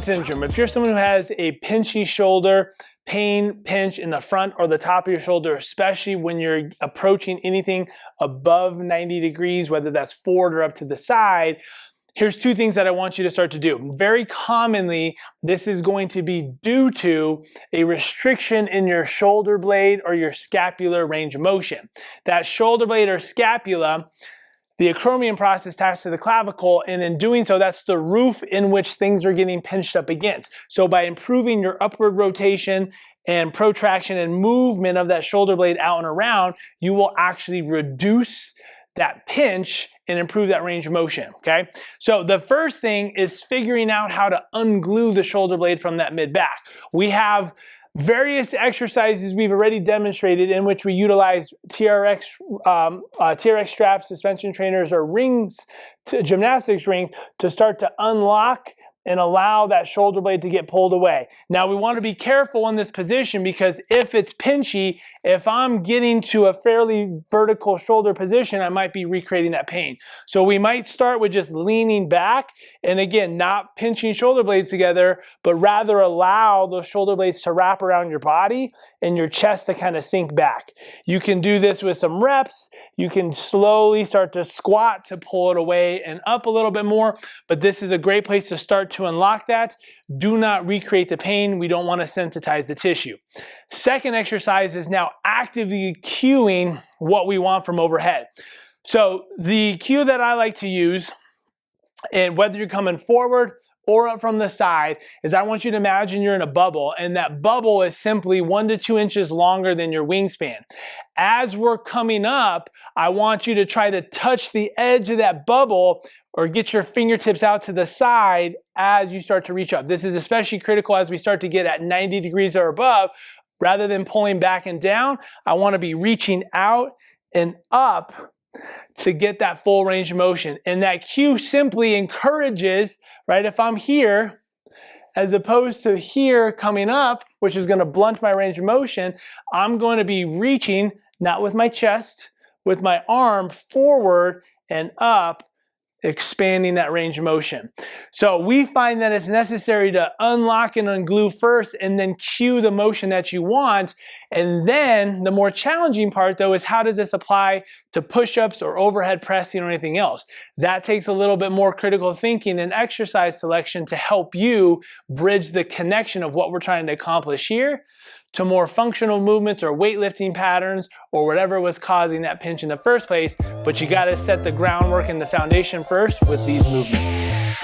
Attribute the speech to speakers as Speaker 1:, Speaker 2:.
Speaker 1: syndrome. If you're someone who has a pinchy shoulder, pinch in the front or the top of your shoulder, especially when you're approaching anything above 90 degrees, whether that's forward or up to the side, here's two things that I want you to start to do. Very commonly, this is going to be due to a restriction in your shoulder blade or your scapular range of motion. That shoulder blade or scapula, the acromion process attached to the clavicle, and in doing so, that's the roof in which things are getting pinched up against. So by improving your upward rotation and protraction and movement of that shoulder blade out and around, you will actually reduce that pinch and improve that range of motion, okay? So the first thing is figuring out how to unglue the shoulder blade from that mid-back. We have various exercises we've already demonstrated in which we utilize TRX straps, suspension trainers, or rings, gymnastics rings, to start to unlock and allow that shoulder blade to get pulled away. Now we want to be careful in this position because if it's pinchy, if I'm getting to a fairly vertical shoulder position, I might be recreating that pain. So we might start with just leaning back and again, not pinching shoulder blades together, but rather allow those shoulder blades to wrap around your body and your chest to kind of sink back. You can do this with some reps. You can slowly start to squat to pull it away and up a little bit more, but this is a great place to start to unlock that. Do not recreate the pain. We don't want to sensitize the tissue. Second exercise is now actively cueing what we want from overhead. So the cue that I like to use, and whether you're coming forward or up from the side, is I want you to imagine you're in a bubble, and that bubble is simply 1 to 2 inches longer than your wingspan. As we're coming up, I want you to try to touch the edge of that bubble or get your fingertips out to the side as you start to reach up. This is especially critical as we start to get at 90 degrees or above. Rather than pulling back and down, I want to be reaching out and up to get that full range of motion. And that cue simply encourages, right, if I'm here, as opposed to here coming up, which is going to blunt my range of motion, I'm going to be reaching, not with my chest, with my arm forward and up, expanding that range of motion. So we find that it's necessary to unlock and unglue first and then cue the motion that you want. And then the more challenging part though is how does this apply to push-ups or overhead pressing or anything else? That takes a little bit more critical thinking and exercise selection to help you bridge the connection of what we're trying to accomplish here to more functional movements or weightlifting patterns or whatever was causing that pinch in the first place. But you got to set the groundwork and the foundation first with these movements.